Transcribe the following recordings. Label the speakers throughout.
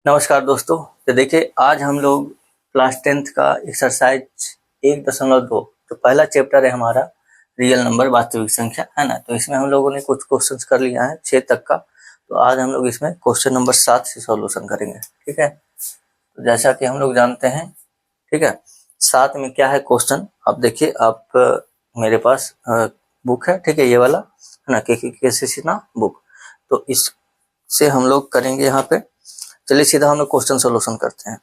Speaker 1: नमस्कार दोस्तों। तो देखिए आज हम लोग क्लास 10th का एक्सरसाइज 1.2 तो पहला चैप्टर है हमारा रियल नंबर वास्तविक संख्या, है ना। तो इसमें हम लोगों ने कुछ क्वेश्चंस कर लिया है 6 तक का। तो आज हम लोग इसमें क्वेश्चन नंबर 7 से सॉल्यूशन करेंगे, ठीक है। तो जैसा कि हम लोग जानते हैं, ठीक है, 7 में क्या है क्वेश्चन आप देखिए। आप मेरे पास बुक है, ठीक है, ये वाला है ना, KCC ना बुक। तो इससे हम लोग करेंगे यहाँ पे। चलिए सीधा हम लोग क्वेश्चन सोल्यूशन करते हैं।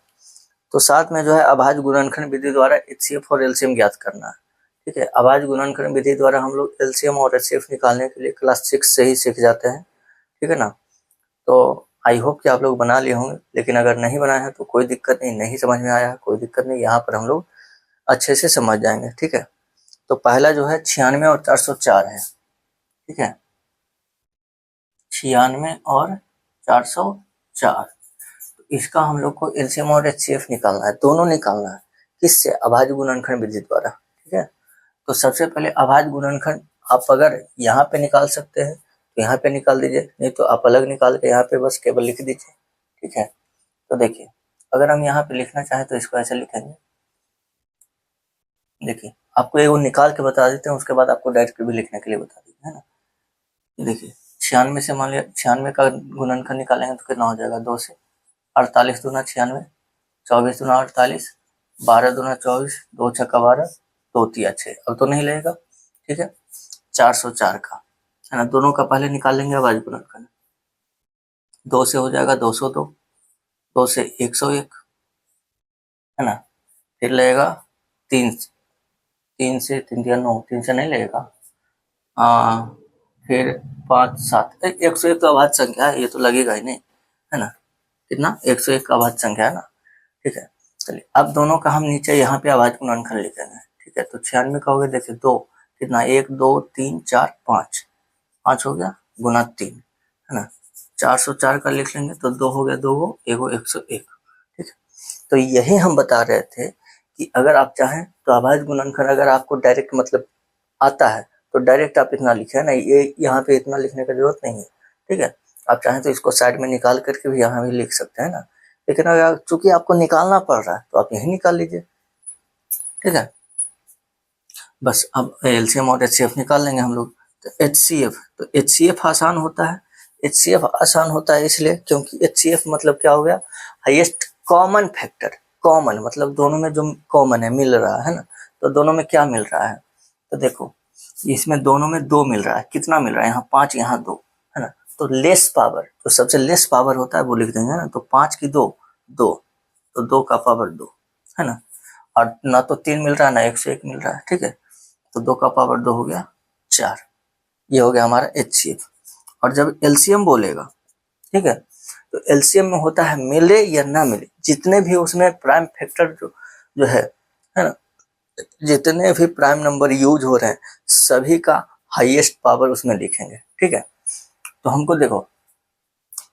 Speaker 1: तो साथ में जो है अभाज्य गुणनखंड विधि द्वारा HCF और LCM ज्ञात करना है, ठीक है। अभाज्य गुणनखंड विधि द्वारा हम लोग LCM और HCF निकालने के लिए क्लास 6 से ही सीख जाते हैं, ठीक है ना। तो आई होप कि आप लोग बना लिए होंगे, लेकिन अगर नहीं बनाए हैं तो कोई दिक्कत नहीं, नहीं समझ में आया कोई दिक्कत नहीं, यहाँ पर हम लोग अच्छे से समझ जाएंगे, ठीक है। तो पहला जो है 96 और 404 है, ठीक है, 96 और 404। इसका हम लोग को LCM और HCF निकालना है, दोनों निकालना है। किससे? अभाज्य गुणनखंड विधि द्वारा, ठीक है। तो सबसे पहले अभाज्य गुणनखंड आप अगर यहाँ पे निकाल सकते हैं तो यहाँ पे निकाल दीजिए, नहीं तो आप अलग निकाल के यहाँ पे बस केवल लिख दीजिए, ठीक है। तो देखिए अगर हम यहाँ पे लिखना चाहें तो इसको ऐसे लिखेंगे। देखिए आपको एगो निकाल के बता देते हैं, उसके बाद आपको डायरेक्ट भी लिखने के लिए बता देंगे, है ना। देखिए 96 से मान लिया 96 का गुणनखंड निकालेंगे तो कितना हो जाएगा? 2 से 48 दूना 96, 24 दूना 48, 12 दूना 24, 2 छक्का 12, 2 तिया 6। अब तो नहीं लगेगा, ठीक है। 404 का, है ना, दोनों का पहले निकाल लेंगे अभाज्य गुणनखंड। 2 से हो जाएगा 202, 2 से 101, है ना। फिर लगेगा 3 से 3 तिया 9, 3 से नहीं लगेगा। फिर 5 7, 101 तो अभाज्य संख्या है, ये तो लगेगा ही नहीं, है ना। कितना? 101 का अभाज्य संख्या है ना, ठीक है। चलिए अब दोनों का हम नीचे यहाँ पे अभाज्य गुणनखंड लिखेंगे, ठीक है। तो 96 का हो गया, देखिए 2, कितना? 1 2 3 4 5, 5 हो गया गुना 3, है ना। 404 का लिख लेंगे तो 2 हो गया, 2 गो एगो 101, ठीक है। तो यही हम बता रहे थे कि अगर आप चाहें तो अभाज्य गुणनखंड अगर आपको डायरेक्ट मतलब आता है तो डायरेक्ट आप इतना लिखे, है ना। ये यहाँ पे इतना लिखने की जरूरत नहीं है, ठीक है। आप चाहें तो इसको साइड में निकाल करके भी यहाँ भी लिख सकते हैं ना, लेकिन अगर चूंकि आपको निकालना पड़ रहा है तो आप यही निकाल लीजिए, ठीक है। बस अब LCM और HCF निकाल लेंगे हम लोग। तो HCF आसान होता है। HCF आसान होता है इसलिए क्योंकि HCF मतलब क्या हो गया? Highest common factor. कॉमन मतलब दोनों में जो कॉमन है, मिल रहा है ना। तो दोनों में क्या मिल रहा है? तो देखो इसमें दोनों में 2 मिल रहा है। कितना मिल रहा है? यहाँ 5, यहाँ 2, है ना। तो लेस पावर, तो सबसे लेस पावर होता है वो लिख देंगे ना। तो 5 की 2, 2, तो 2 का पावर 2, है ना। और ना तो 3 मिल रहा है ना 101 मिल रहा है, ठीक है। तो 2 का पावर 2 हो गया 4। ये हो गया हमारा HCF। और जब LCM बोलेगा, ठीक है, तो LCM में होता है मिले या ना मिले, जितने भी उसमें प्राइम फैक्टर जो है ना, जितने भी प्राइम नंबर यूज हो रहे हैं सभी का हाईएस्ट पावर उसमें लिखेंगे, ठीक है। तो हमको देखो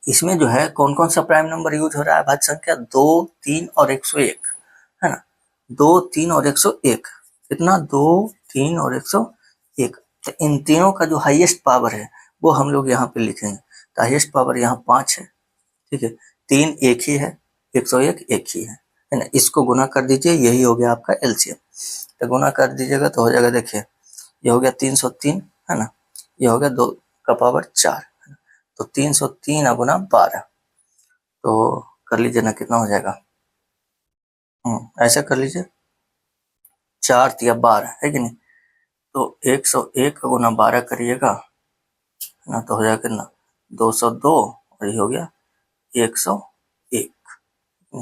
Speaker 1: इसमें जो है कौन कौन सा प्राइम नंबर यूज हो रहा है? भाज्य संख्या 2 3 और 101, है ना। 2 3 और 101, कितना? 2 3 और 101। तो इन तीनों का जो हाईएस्ट पावर है वो हम लोग यहाँ पे लिखेंगे। तो हाईएस्ट पावर यहाँ 5 है, ठीक है। 3 एक ही है, 101 एक ही है ना। इसको गुना कर दीजिए, यही हो गया आपका LCM। तो गुना कर दीजिएगा तो हो जाएगा, देखिए ये हो गया 303, है ना। ये हो गया 2 का पावर 4, है ना। तो 303 गुना 12, तो कर लीजिए ना, कितना हो जाएगा? ऐसा कर लीजिए, 4 या 12 है कि नहीं। तो 101 गुना 12 करिएगा ना, तो हो जाएगा कितना? 202, और ये हो गया 101, तो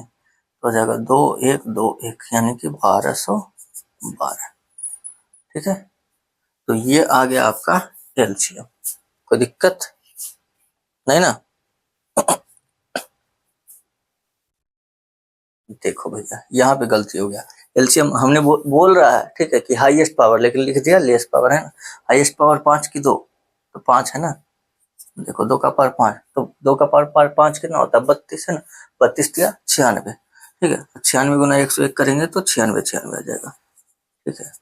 Speaker 1: हो जाएगा 2121, यानी कि 1212, ठीक है। तो ये आ गया आपका LCM। कोई दिक्कत नहीं ना? देखो भैया यहाँ पे गलती हो गया। LCM हमने बोल रहा है, ठीक है, कि हाईएस्ट पावर, लेकिन लिख दिया लेस पावर, है ना। हाईएस्ट पावर 5 की 2, तो 5 है ना। देखो 2 का पावर 5, तो 2 का पावर 5 कितना होता है? 32, है ना। 32 या 96, ठीक है। 96 गुना 101 करेंगे तो 96 आ जाएगा, ठीक है।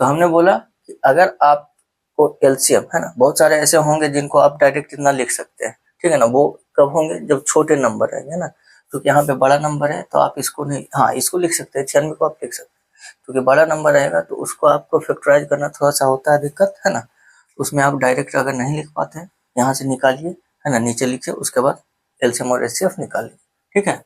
Speaker 1: तो हमने बोला कि अगर आपको LCM, है ना, बहुत सारे ऐसे होंगे जिनको आप डायरेक्ट इतना लिख सकते हैं, ठीक है ना। वो कब होंगे, जब छोटे नंबर रहेंगे ना। क्योंकि यहाँ पे बड़ा नंबर है तो आप इसको नहीं, हाँ इसको लिख सकते हैं, 96 को आप लिख सकते हैं। क्योंकि बड़ा नंबर रहेगा तो उसको आपको फैक्टराइज करना थोड़ा सा होता है दिक्कत, है ना। उसमें आप डायरेक्ट अगर नहीं लिख पाते हैं, यहाँ से निकालिए, है ना, नीचे लिखिए, उसके बाद एलसीएम और एचसीएफ निकालिए, ठीक है।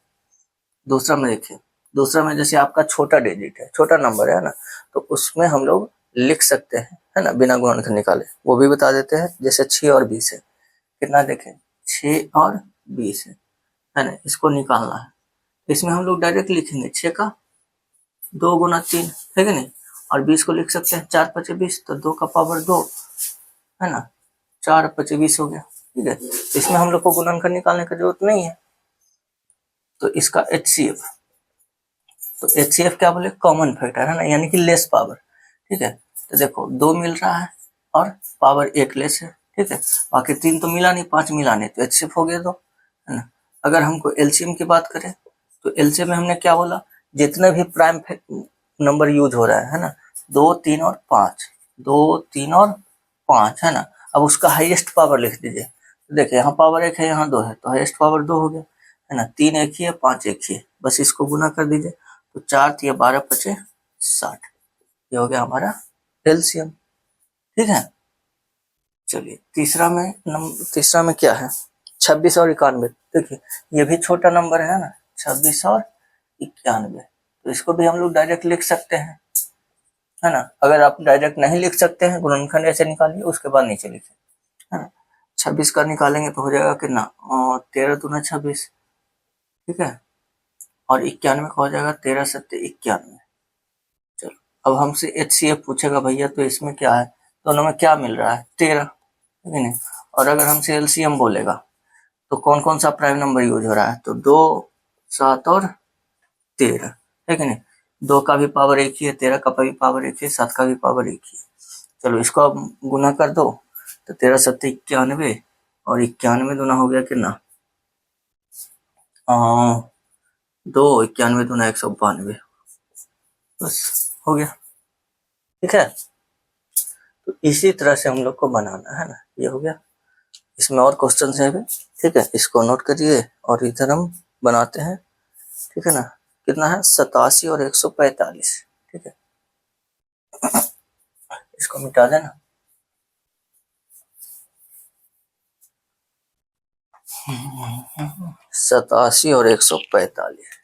Speaker 1: दूसरा में देखिए, दूसरा में जैसे आपका छोटा डिजिट है, छोटा नंबर है ना, तो उसमें हम लोग लिख सकते हैं, है ना, बिना गुणनखंड निकाले। वो भी बता देते हैं, जैसे 6 और 20 है, कितना देखें, 6 और 20 है ना, इसको निकालना है। इसमें हम लोग डायरेक्ट लिखेंगे 6 का 2 गुना 3, है कि नहीं। और 20 को लिख सकते हैं 4 5 20, तो 2 का पावर 2, है ना, 4 5 20 हो गया, ठीक है। इसमें हम लोग को गुणनखंड निकालने की जरूरत नहीं है। तो इसका एचसीएफ, तो एचसीएफ क्या बोले, कॉमन फैक्टर, है ना, यानी कि लेस पावर, ठीक है। तो देखो 2 मिल रहा है और पावर 1 लेस है, ठीक है। बाकी 3 तो मिला नहीं, 5 मिला नहीं, तो एचसीएफ हो गया 2, है ना। अगर हमको एलसीएम की बात करें तो एलसीएम में हमने क्या बोला, जितने भी प्राइम नंबर यूज हो रहा है ना, 2 3 और 5, 2 3 और 5, है ना। अब उसका हाईएस्ट पावर लिख दीजिए। तो देखिए यहाँ पावर 1 है, यहाँ 2 है, तो हाईएस्ट पावर 2 हो गया, है ना। 3 एक ही है, 5 एक ही है, बस इसको गुना कर दीजिए। तो 4 तिया 12 पचे 60, ये हो गया हमारा एलसीएम, ठीक है। चलिए तीसरा में क्या है, 26 और 91। देखिए ये भी छोटा नंबर है ना, 26 और 91, तो इसको भी हम लोग डायरेक्ट लिख सकते हैं, है ना। अगर आप डायरेक्ट नहीं लिख सकते हैं, गुणनखंड ऐसे निकालिए, उसके बाद नीचे लिखिए, है ना। 26 का निकालेंगे तो हो जाएगा कितना, 13 दूना 26, ठीक है। और 91 का हो जाएगा 13 सत्ते 91। चलो अब हमसे एचसीएफ पूछेगा भैया, तो इसमें क्या है, दोनों में क्या मिल रहा है, 13, ठीक है नहीं। और अगर हमसे एलसीएम बोलेगा तो कौन कौन सा प्राइम नंबर यूज हो रहा है, तो 2 7 और 13, है कि नहीं। 2 का भी पावर 1 ही है, 13 का भी पावर 1 है, 7 का भी पावर 1 ही है। चलो इसको आप गुना कर दो, तो 13 सत्ते 91 और 91 दूना हो गया कितना, 2, 91 दूना 192, बस हो गया, ठीक है। तो इसी तरह से हम लोग को बनाना है ना, ये हो गया। इसमें और क्वेश्चन है भी, ठीक है, इसको नोट करिए और इधर हम बनाते हैं, ठीक है ना। कितना है, 87 और 145, ठीक है। इसको मिटा देना। 87 और 145,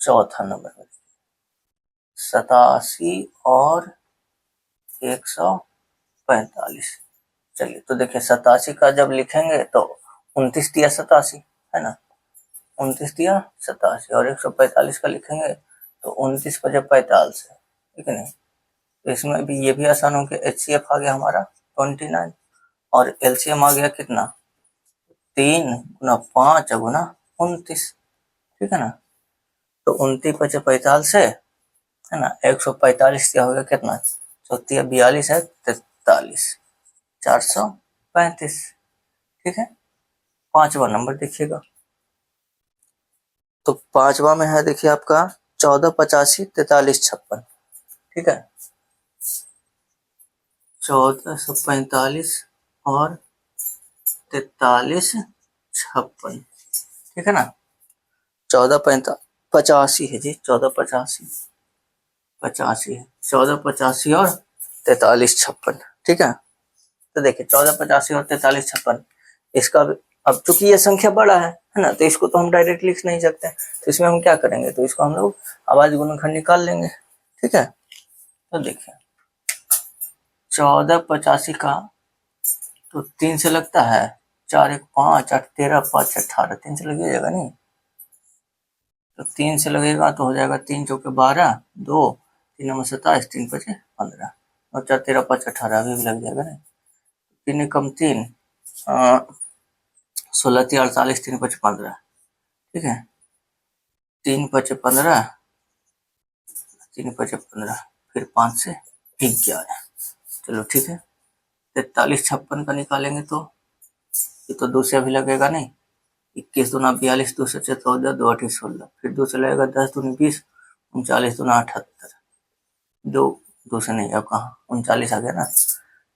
Speaker 1: चौथा नंबर, 87 और 145। चलिए तो देखिए 87 का जब लिखेंगे तो 29 दिया 87, है ना, 29 दिया 87, और 145 का लिखेंगे तो 29 पचे 45, ठीक है नहीं। तो इसमें भी ये भी आसान हो गया, एचसीएफ आ गया हमारा 29 और एलसीएम आ गया कितना, 3 गुना 5 गुना 29, ठीक है ना। तो 29 पचे 45 है ना, 145 क्या हो गया कितना, 42 है 43, 435, ठीक है। पांचवा नंबर देखिएगा, तो पांचवा में है देखिए आपका 14 85 43 56, ठीक है। 1445 और 43 56, ठीक है ना। 85 है जी, 1485 85 है, 1485 और 43 56, ठीक है। तो देखिए 1485 और 43 56, इसका अब चूंकि ये संख्या बड़ा है ना, तो इसको तो हम डायरेक्ट लिख नहीं सकते, तो इसमें हम क्या करेंगे, तो इसको हम लोग आवाज गुणनखंड निकाल लेंगे, ठीक है। तो देखिए 1485 का तो 3 से लगता है, 4 1 5 8 13 5 18, 3 से लग जाएगा नहीं, तो 3 से लगेगा तो हो जाएगा 3 चौके 12, 2 3 नंबर 27, 3 पचे 15 और 4 13 5 18, अभी भी लग जाएगा नहीं। 3 कम 3, 16 3 48, 3 पचे 15, ठीक है। 3 पचे 15, 3 पचे 15, फिर 5 से 11, चलो ठीक है। 43 56 का निकालेंगे तो ये तो 2 से अभी लगेगा नहीं, 21 दूना 42, 2 से 14, 2 8 16, फिर 2 से लगेगा 10 दूनी 20, 39 दूना 78, 2 से नहीं, अब कहाँ 39 आ गया ना।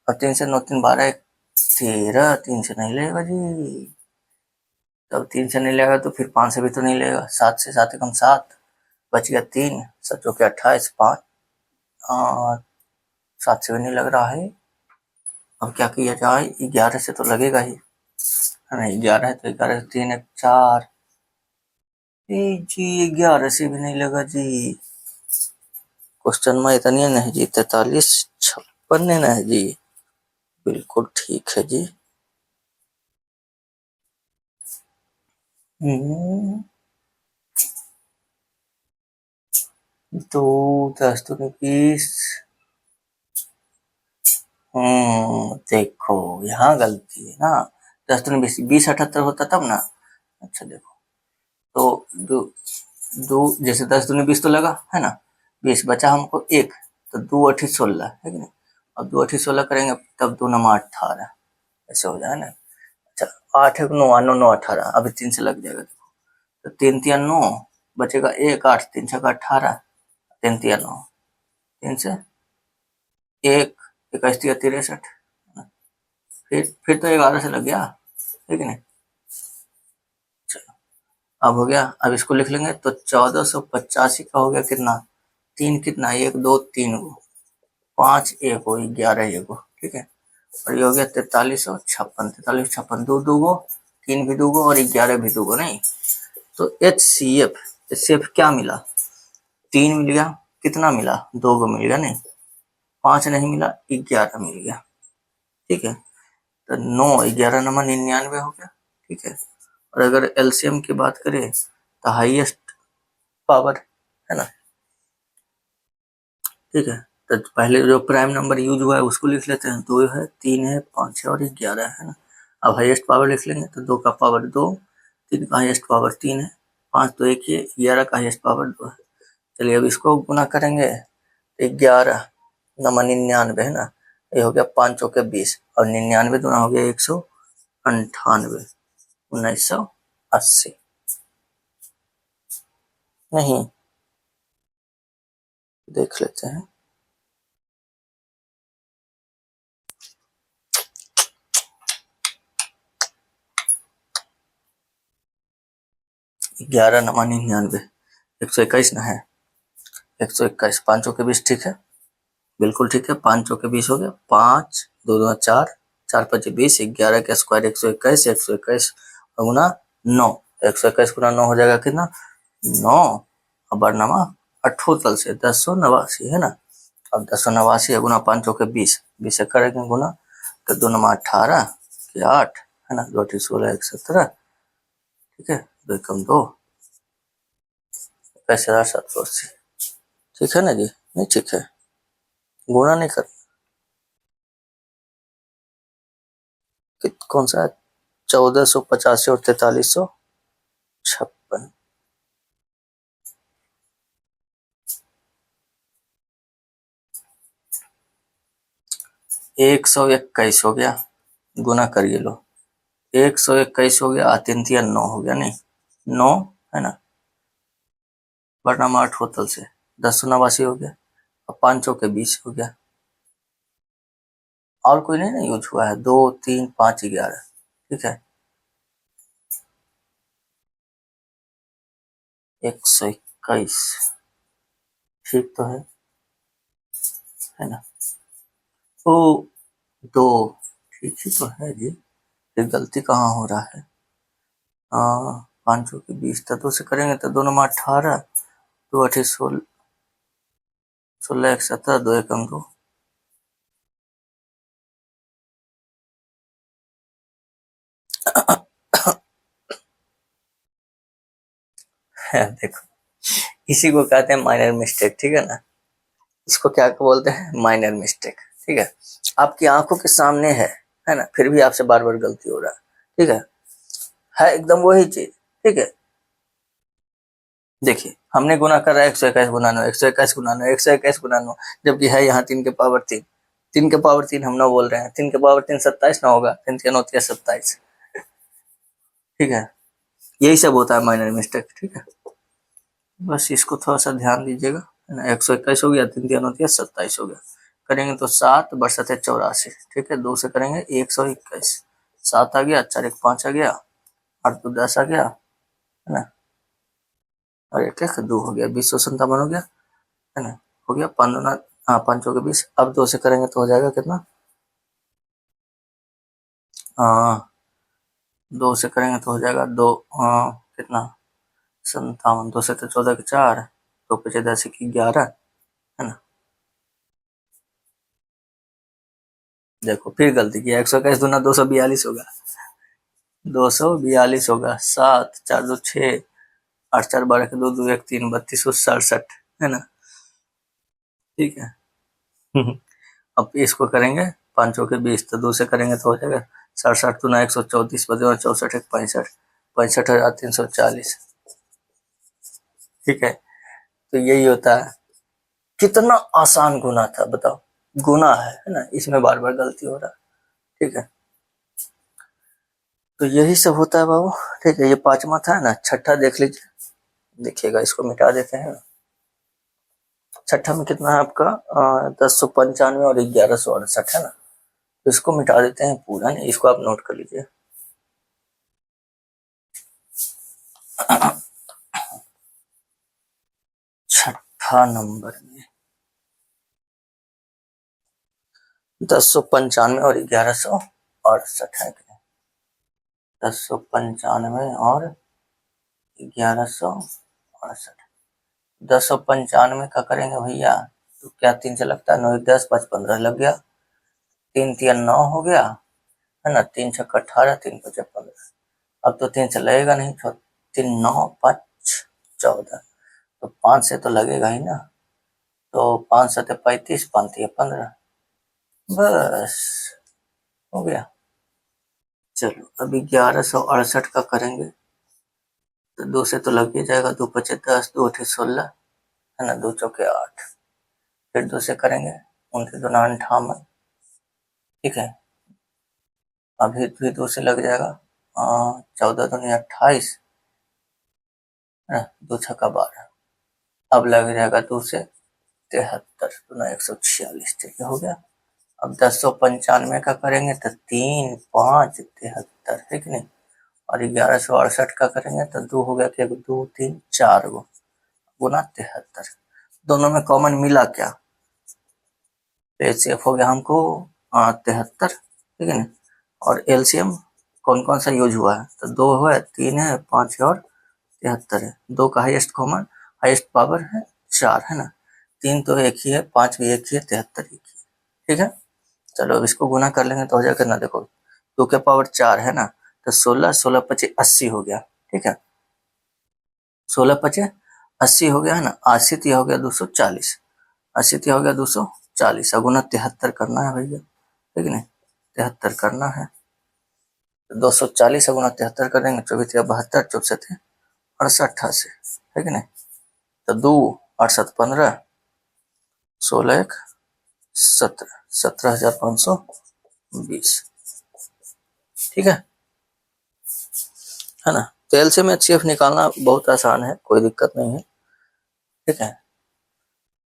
Speaker 1: और 3 से 9 3 12 1 13, 3 से नहीं लगेगा जी, तब 3 से नहीं लेगा तो फिर 5 से भी तो नहीं लेगा। 7 से 7 एकम 7, बच गया 3, 7 चौके 28, 5 7 से भी नहीं लग रहा है। अब क्या किया जाए, 11 से तो लगेगा ही, है ना। 11 है तो 11 से 3 1 4 जी, 11 से भी नहीं लगा जी। क्वेश्चन में इतनी नहीं जी, 43 56 नहीं जी, बिल्कुल ठीक है जी। तो 10 तो 20, देखो यहाँ गलती है ना। 10 तो 20, 20 78 होता तब ना। अच्छा देखो, तो दो जैसे 10 दूनी 20 तो लगा, है ना। 20 बचा हमको 1, तो 2 8 16 है कि नहीं। अब 2 8 16 करेंगे तब 2 9 18, ऐसे हो जाए ना। अच्छा 8 1 9 9 9 18, अभी 3 से लग जाएगा। देखो तो 3 3 9 बचेगा 1 8 3 6 18, 3 3 9, 3 से 1 21 63, फिर तो 11 से लग गया, है कि नहीं। चलो अब हो गया। अब इसको लिख लेंगे तो 1485 का हो गया कितना, 3 कितना 1 2 3 को, 5 1 हो 11 1 हो, ठीक है। और ये हो गया 4356, 4356 दो दूगो, 3 भी दूगो और 11 भी दूगो, नहीं। तो HCF क्या मिला, 3 मिल गया, कितना मिला 2 को मिल गया, नहीं 5 नहीं मिला, 11 मिल गया, ठीक है। तो 9 11 नंबर 99 हो गया, ठीक है। और अगर एलसीएम की बात करें तो हाईएस्ट पावर, है ना, ठीक है। तो पहले जो प्राइम नंबर यूज हुआ है उसको लिख लेते हैं, 2 है 3 है 5 है और 11 है ना। अब हाईएस्ट पावर लिख लेंगे तो 2 का पावर 2, 3 का हाईएस्ट पावर 3 है, 5 तो 1 ही है, 11 का हाईएस्ट पावर 2 है। चलिए अब इसको गुना करेंगे तो 11 नंबर 99 है ना, ये हो गया 5 चौके 20 और 99 दूना हो गया 198, 1980, नहीं देख लेते हैं। ग्यारह नवा 99, 121 ना है, 121, 5 चौके 20, ठीक है, बिल्कुल ठीक है। 5 चौके 20 हो गया, 5 2 2 4, 4 5 20, 11 का स्क्वायर 121, 121 गुना 9, 121 गुना 9 हो जाएगा कितना 9, और बरनामा अठोतल से 1089, है ना। अब 1089 गुना 5 चौके 20, 20 से करेंगे गुना तो 2 9 18 के 8, है ना, 2 16 1 17, ठीक है, 2 कम 2, 21,780, ठीक है ना जी, नहीं ठीक है, गुणा नहीं कर, कौन सा 1485 और 4356, 121 हो गया, गुना करिए लो, 121 हो गया, 3 3 9 हो गया, नहीं 9, है ना, बटा 8 होतल से 1089 हो गया, और 5 चौके 20 हो गया, और कोई नहीं ना यूज हुआ है, 2 3 5 11, ठीक है, 121, ठीक तो है ना। ओ 2, ठीक ही तो है जी, ये गलती कहाँ हो रहा है। 5 चौके 20 था, 2 से करेंगे तो 2 9 18, 2 8 16, 16 1 17, 2 1 2, देखो इसी को कहते हैं माइनर मिस्टेक, ठीक है ना। इसको क्या बोलते हैं, माइनर मिस्टेक, ठीक है। आपकी आंखों के सामने है ना, फिर भी आपसे बार बार गलती हो रहा है, ठीक है एकदम वही चीज, ठीक है। देखिए हमने गुना कर रहा है 121 गुना 9, 121 गुना 9, 121 गुना 9, जबकि है यहाँ 3 के पावर 3, 3 के पावर 3 हम 9 बोल रहे हैं, 3 के पावर 3 27 ना होगा, 3 3 9 27, ठीक है। यही सब होता है माइनर मिस्टेक, ठीक है। बस इसको थोड़ा सा ध्यान दीजिएगा, है ना। 121 हो गया, 3 3 9 27 हो गया, करेंगे तो 7 बरसत 84, ठीक है। 2 से करेंगे 121, 7 आ गया, 4 1 5 आ गया, 8 2 10 आ गया, है ना, और 1 1 2 हो गया, 20 सौ 57 हो गया, है ना, हो गया 5 दूना, हाँ 5 चौके 20। अब 2 से करेंगे तो हो जाएगा कितना, 2 से करेंगे तो हो जाएगा 2, कितना 57, 2 से तो 14 के 4, 2 पचे 10 की 11, है ना। देखो फिर गलती किया, 121 दूना 242 होगा, 242 होगा, 7 4 2 6, 8 4 12 के 2 2 1 3, 3267, है ना, ठीक है। अब इसको करेंगे 5 के 20, तो 2 से करेंगे तो हो जाएगा 60 60 दूना 134, 64 1 65, 65,340, ठीक है। तो यही होता है, कितना आसान गुना था बताओ, गुना है ना, इसमें बार बार गलती हो रहा है, ठीक है। तो यही सब होता है बाबू, ठीक है। ये 5वां था ना, छठा देख लीजिए, देखिएगा, इसको मिटा देते हैं। छठा में कितना है आपका, 1095 और 1168, है ना, तो इसको मिटा देते हैं पूरा, नहीं इसको आप नोट कर लीजिए। छठा नंबर में 1095 और 1168 है, 1095 और 1168। 1095 का करेंगे भैया, तो क्या 3 से लगता है, 9 1 10 5 15 लग गया, 3 3 9 हो गया, है ना, 3 6 18, 3 5 15। अब तो 3 से लगेगा नहीं, तो 3 9 5 14, तो 5 से तो लगेगा ही ना, तो 5 7 35, 5 3 15, बस हो गया। चलो अभी 1168 का करेंगे, तो 2 से तो लग ही जाएगा, 2 5 10, 2 8 16, है ना, 2 चौके 8, फिर 2 से करेंगे 29 2 58, ठीक है। अभी भी 2 से लग जाएगा, 14 दूनी 28, है ना, 2 छक्का 12, अब लग जाएगा 2 से 73 दूना 146, ठीक है, हो गया। अब 1095 का करेंगे तो 3 5 73, है कि नहीं, और 1168 का करेंगे तो 2 हो गया, कि 2 3 4 गो गुना 73, दोनों में कॉमन मिला क्या, तो एचसीएफ हो गया हमको 73, ठीक है ना, और एलसीएम कौन कौन सा यूज हुआ है, तो 2 है, 3 है, 5 है और 73 है, 2 का हाईएस्ट कॉमन, हाईएस्ट पावर है 4, है ना, 3 तो एक ही है, 5 भी एक ही है, 73 एक ही है, ठीक है। चलो अब इसको गुना कर लेंगे तो हो जाएगा ना, देखो 2 के पावर 4 है ना, तो 16 16 25 80 हो गया, ठीक है, 16 25 80 हो गया, है ना, 80 तिया हो गया 240, 80 तिया हो गया 240, गुना 73 करना है भैया, ठीक है, 73 करना है, 240 गुना 73 करेंगे, 24 या 72, 64 68 88, है कि नहीं, तो 2 8 7 15, 16 1 17, 17,520, ठीक है ना। तो एलसीएम में एचसीएफ निकालना बहुत आसान है, कोई दिक्कत नहीं है, ठीक है।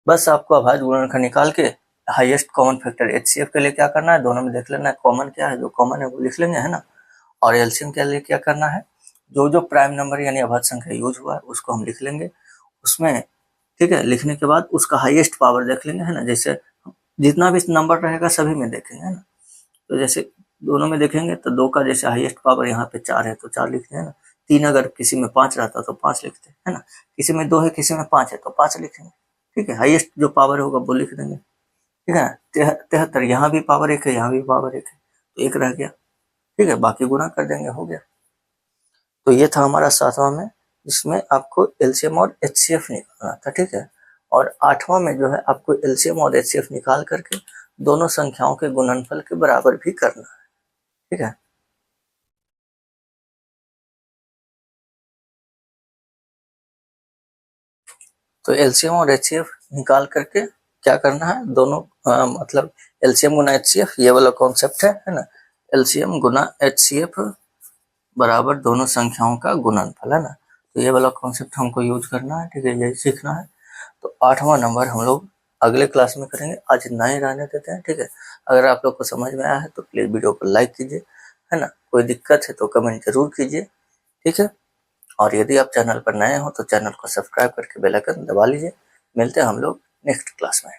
Speaker 1: बस आपको अभाज्य गुणनखंड निकाल के हाईएस्ट कॉमन फैक्टर एचसीएफ के लिए क्या करना है, दोनों में देख लेना है, कॉमन क्या है, जो कॉमन है वो लिख लेंगे, है ना, और एलसीएम के लिए क्या करना है, जो जो प्राइम नंबर यानी अभाज्य संख्या यूज हुआ है उसको हम लिख लेंगे उसमें, ठीक है। लिखने के बाद उसका हाईएस्ट पावर देख लेंगे, है ना, जैसे जितना भी नंबर रहेगा सभी में देखेंगे, है ना, तो जैसे दोनों में देखेंगे तो 2 का जैसे हाईएस्ट पावर यहाँ पे 4 है तो 4 लिखते हैं ना, 3 अगर किसी में 5 रहता तो 5 लिखते हैं, है ना, किसी में 2 है किसी में 5 है तो 5 लिखेंगे, ठीक है, हाईएस्ट जो पावर होगा वो लिख देंगे, ठीक है। 73 यहाँ भी पावर 1 है, यहाँ भी पावर 1 है, तो 1 रह गया, ठीक है, बाकी गुना कर देंगे, हो गया। तो ये था हमारा 7वां में, जिसमें आपको एलसीएम और एचसीएफ निकालना था, ठीक है। और 8वां में जो है आपको एलसीएम और एचसीएफ निकाल करके दोनों संख्याओं के गुणनफल के बराबर भी करना है, ठीक है। तो एलसीएम और एचसीएफ निकाल करके क्या करना है, दोनों मतलब एलसीएम गुना एचसीएफ, ये वाला कॉन्सेप्ट है ना, एलसीएम गुना एचसीएफ बराबर दोनों संख्याओं का गुणनफल, है ना, तो ये वाला कॉन्सेप्ट हमको यूज करना है, ठीक है, यही सीखना है। तो 8वां नंबर हम लोग अगले क्लास में करेंगे, आज इतना ही रहने देते हैं, ठीक है। अगर आप लोग को समझ में आया है तो प्लीज वीडियो को लाइक कीजिए, है ना, कोई दिक्कत है तो कमेंट जरूर कीजिए, ठीक है। और यदि आप चैनल पर नए हो तो चैनल को सब्सक्राइब करके बेल आइकन दबा लीजिए। मिलते हैं हम लोग नेक्स्ट क्लास में।